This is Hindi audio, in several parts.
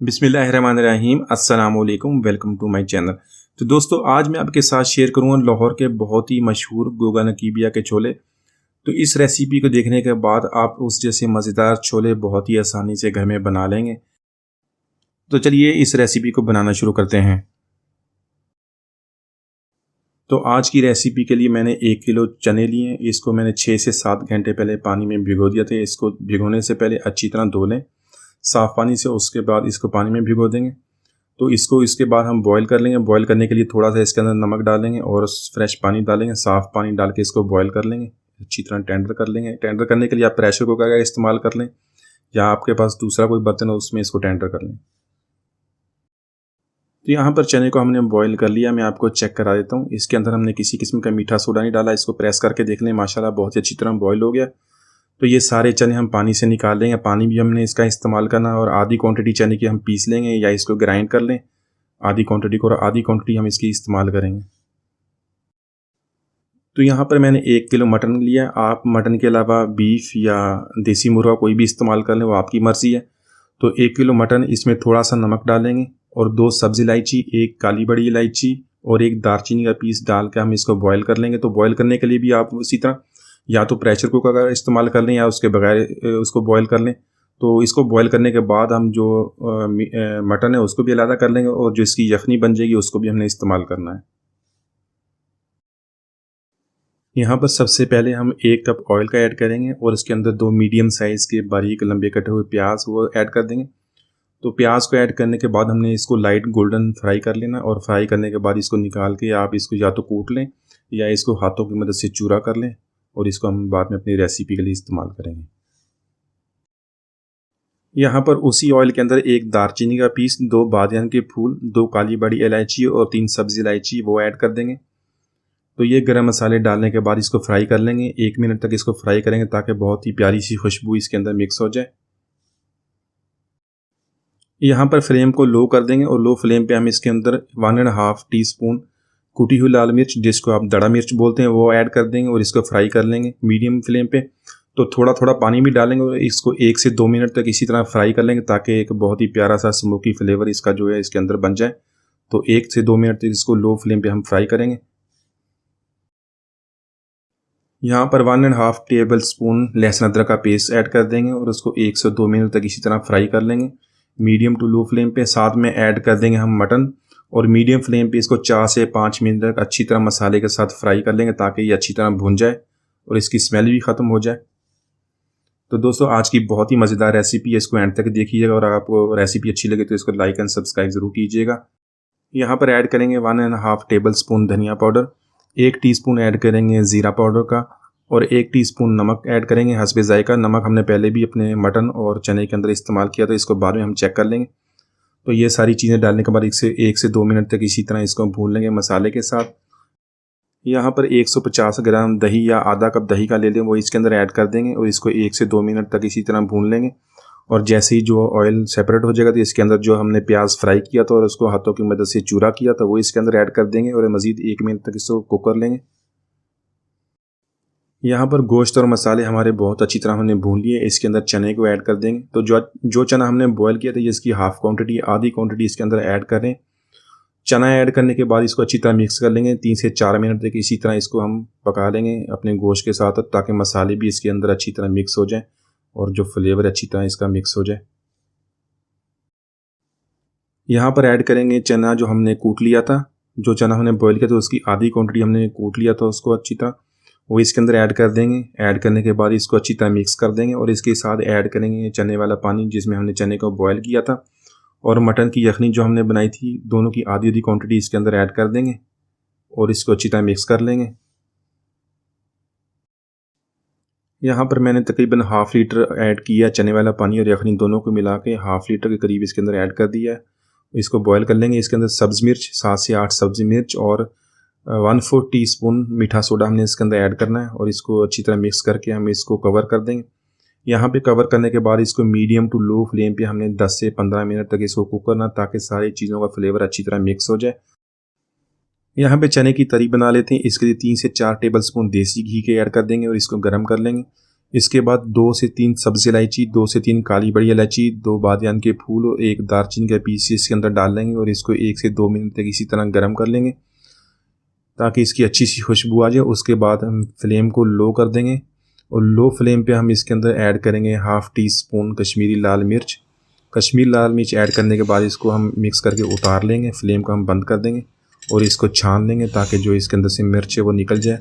बिस्मिल्लाहिर्रहमानिर्रहीम अस्सलाम वालेकुम, वेलकम टू माय चैनल। तो दोस्तों, आज मैं आपके साथ शेयर करूँगा लाहौर के बहुत ही मशहूर गोगा नकीबिया के छोले। तो इस रेसिपी को देखने के बाद आप उस जैसे मज़ेदार छोले बहुत ही आसानी से घर में बना लेंगे। तो चलिए इस रेसिपी को बनाना शुरू करते हैं। तो आज की रेसिपी के लिए मैंने 1 किलो चने लिए। इसको मैंने 6 से 7 घंटे पहले पानी में भिगो दिया था। इसको भिगोने से पहले अच्छी तरह धो लें साफ़ पानी से, उसके बाद इसको पानी में भिगो देंगे। तो इसको इसके बाद हम बॉईल कर लेंगे। बॉईल करने के लिए थोड़ा सा इसके अंदर नमक डालेंगे और फ्रेश पानी डालेंगे, साफ़ पानी डाल के इसको बॉईल कर लेंगे, अच्छी तरह टेंडर कर लेंगे। टेंडर करने के लिए आप प्रेशर कुकर का इस्तेमाल कर लें या आपके पास दूसरा कोई बर्तन है उसमें इसको टेंडर कर लें। तो यहाँ पर चने को हमने बॉईल कर लिया। मैं आपको चेक करा देता हूँ। इसके अंदर हमने किसी किस्म का मीठा सोडा नहीं डाला। इसको प्रेस करके देख लें, माशाल्लाह बहुत ही अच्छी तरह बॉईल हो गया। तो ये सारे चने हम पानी से निकाल लेंगे। पानी भी हमने इसका इस्तेमाल करना और आधी क्वांटिटी चने की हम पीस लेंगे या इसको ग्राइंड कर लें आधी क्वांटिटी को, और आधी क्वांटिटी हम इसकी इस्तेमाल करेंगे। तो यहाँ पर मैंने 1 किलो मटन लिया। आप मटन के अलावा बीफ या देसी मुर्गा कोई भी इस्तेमाल कर लें, वो आपकी मर्ज़ी है। तो 1 किलो मटन, इसमें थोड़ा सा नमक डालेंगे और 2 सब्ज़ इलायची, 1 काली बड़ी इलायची और 1 दालचीनी का पीस डाल के हम इसको बॉईल कर लेंगे। तो बॉईल करने के लिए भी आप उसी तरह या तो प्रेशर कुकर का इस्तेमाल कर लें या उसके बगैर उसको बॉईल कर लें। तो इसको बॉईल करने के बाद हम जो मटन है उसको भी अलग कर लेंगे और जो इसकी यखनी बन जाएगी उसको भी हमने इस्तेमाल करना है। यहाँ पर सबसे पहले हम 1 कप ऑयल का ऐड करेंगे और इसके अंदर 2 मीडियम साइज़ के बारीक लंबे कटे हुए प्याज वो ऐड कर देंगे। तो प्याज को ऐड करने के बाद हमने इसको लाइट गोल्डन फ्राई कर लेना और फ्राई करने के बाद इसको निकाल के आप इसको या तो कूट लें या इसको हाथों की मदद से चूरा कर लें और इसको हम बाद में अपनी रेसिपी के लिए इस्तेमाल करेंगे। यहाँ पर उसी ऑयल के अंदर 1 दालचीनी का पीस, 2 बादियान के फूल, 2 काली बड़ी इलायची और 3 सब्ज़ इलायची वो ऐड कर देंगे। तो ये गरम मसाले डालने के बाद इसको फ्राई कर लेंगे। 1 मिनट तक इसको फ्राई करेंगे ताकि बहुत ही प्यारी सी खुशबू इसके अंदर मिक्स हो जाए। यहाँ पर फ्लेम को लो कर देंगे और लो फ्लेम पे हम इसके अंदर 1.5 टीस्पून कुटी हुई लाल मिर्च, जिसको आप दड़ा मिर्च बोलते हैं, वो ऐड कर देंगे और इसको फ्राई कर लेंगे मीडियम फ्लेम पे। तो थोड़ा थोड़ा पानी भी डालेंगे और इसको 1 से 2 मिनट तक इसी तरह फ्राई कर लेंगे ताकि एक बहुत ही प्यारा सा स्मोकी फ्लेवर इसका जो है इसके अंदर बन जाए। तो 1 से 2 मिनट तक इसको लो फ्लेम पे हम फ्राई करेंगे। यहाँ पर 1.5 टेबल स्पून लहसुन अदरक का पेस्ट ऐड कर देंगे और उसको 1 से 2 मिनट तक इसी तरह फ्राई कर लेंगे मीडियम टू लो फ्लेम पे। साथ में ऐड कर देंगे हम मटन और मीडियम फ्लेम पे इसको 4 से 5 मिनट तक अच्छी तरह मसाले के साथ फ्राई कर लेंगे ताकि ये अच्छी तरह भुन जाए और इसकी स्मेल भी ख़त्म हो जाए। तो दोस्तों, आज की बहुत ही मज़ेदार रेसिपी है, इसको एंड तक देखिएगा और आपको रेसिपी अच्छी लगे तो इसको लाइक एंड सब्सक्राइब ज़रूर कीजिएगा। यहाँ पर ऐड करेंगे 1.5 टेबल स्पून धनिया पाउडर, 1 टीस्पून ऐड करेंगे ज़ीरा पाउडर का और 1 टीस्पून नमक ऐड करेंगे हस्बे ज़ायका। नमक हमने पहले भी अपने मटन और चने के अंदर इस्तेमाल किया, तो इसको बाद में हम चेक कर लेंगे। तो ये सारी चीज़ें डालने के बाद 1 से 2 मिनट तक इसी तरह इसको भून लेंगे मसाले के साथ। यहाँ पर 150 ग्राम दही या आधा कप दही का ले लें, वो इसके अंदर ऐड कर देंगे और इसको 1 से 2 मिनट तक इसी तरह भून लेंगे। और जैसे ही जो ऑयल सेपरेट हो जाएगा तो इसके अंदर जो हमने प्याज फ्राई किया था और उसको हाथों की मदद से चूरा किया था वो इसके अंदर ऐड कर देंगे और मज़ीद 1 मिनट तक इसको कुक कर लेंगे। यहाँ पर गोश्त और मसाले हमारे बहुत अच्छी तरह हमने भून लिए। इसके अंदर चने को ऐड कर देंगे। तो जो चना हमने बॉयल किया था इसकी हाफ़ क्वांटिटी, आधी क्वांटिटी इसके अंदर ऐड करें। चना ऐड करने के बाद इसको अच्छी तरह मिक्स कर लेंगे। 3 से 4 मिनट तक इसी तरह इसको हम पका लेंगे अपने गोश्त के साथ ताकि मसाले भी इसके अंदर अच्छी तरह मिक्स हो जाएं और जो फ्लेवर अच्छी तरह इसका मिक्स हो जाए। यहाँ पर ऐड करेंगे चना जो हमने कूट लिया था। जो चना हमने बॉयल किया था उसकी आधी क्वांटिटी हमने कूट लिया था उसको अच्छी तरह, वो इसके अंदर ऐड कर देंगे। ऐड करने के बाद इसको अच्छी तरह मिक्स कर देंगे और इसके साथ ऐड करेंगे चने वाला पानी जिसमें हमने चने को बॉयल किया था और मटन की यखनी जो हमने बनाई थी, दोनों की आधी आधी क्वांटिटी इसके अंदर ऐड कर देंगे और इसको अच्छी तरह मिक्स कर लेंगे। यहाँ पर मैंने तकरीबन हाफ़ लीटर ऐड किया चने वाला पानी और यखनी दोनों को मिला के हाफ़ लीटर के करीब इसके अंदर ऐड कर दिया है। इसको बॉयल कर लेंगे। इसके अंदर सब्ज़ मिर्च 7 से 8 सब्ज़ी मिर्च और 1/4 टीस्पून मीठा सोडा हमने इसके अंदर ऐड करना है और इसको अच्छी तरह मिक्स करके हम इसको कवर कर देंगे। यहाँ पे कवर करने के बाद इसको मीडियम टू लो फ्लेम पे हमने 10 से 15 मिनट तक इसको कुक करना ताकि सारी चीज़ों का फ्लेवर अच्छी तरह मिक्स हो जाए। यहाँ पे चने की तरी बना लेते हैं। इसके लिए 3 से 4 टेबल स्पून देसी घी के ऐड कर देंगे और इसको गर्म कर लेंगे। इसके बाद 2 से 3 सब्ज़ी इलायची, 2 से 3 काली बड़ी इलायची, 2 बादियान के फूल और 1 दालचीनी का पीस इसके अंदर डाल लेंगे और इसको 1 से 2 मिनट तक इसी तरह गर्म कर लेंगे ताकि इसकी अच्छी सी खुशबू आ जाए। उसके बाद हम फ्लेम को लो कर देंगे और लो फ्लेम पे हम इसके अंदर ऐड करेंगे हाफ़ टी स्पून कश्मीरी लाल मिर्च। कश्मीरी लाल मिर्च ऐड करने के बाद इसको हम मिक्स करके उतार लेंगे, फ्लेम को हम बंद कर देंगे और इसको छान लेंगे ताकि जो इसके अंदर से मिर्च है वो निकल जाए।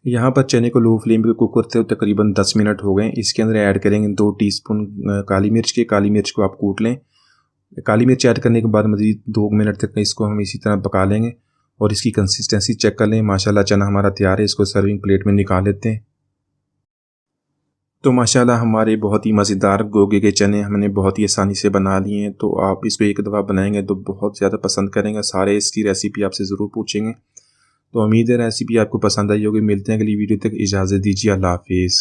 यहाँ पर चने को लो फ्लेम पे कुक करते हुए तकरीबन 10 मिनट हो गए। इसके अंदर ऐड करेंगे 2 टीस्पून काली मिर्च के। काली मिर्च को आप कूट लें। काली मिर्च ऐड करने के बाद मज़ीद 2 मिनट तक इसको हम इसी तरह पका लेंगे और इसकी कंसिस्टेंसी चेक कर लें। माशाल्लाह चना हमारा तैयार है। इसको सर्विंग प्लेट में निकाल लेते हैं। तो माशाल्लाह हमारे बहुत ही मज़ेदार गोगे के चने हमने बहुत ही आसानी से बना लिए हैं। तो आप इसको एक दफ़ा बनाएंगे तो बहुत ज़्यादा पसंद करेंगे। सारे इसकी रेसिपी आपसे ज़रूर पूछेंगे। तो उम्मीद है रेसिपी आपको पसंद आई होगी। मिलते हैं अगली वीडियो तक। इजाज़त दीजिए। अल्लाह हाफ़िज़।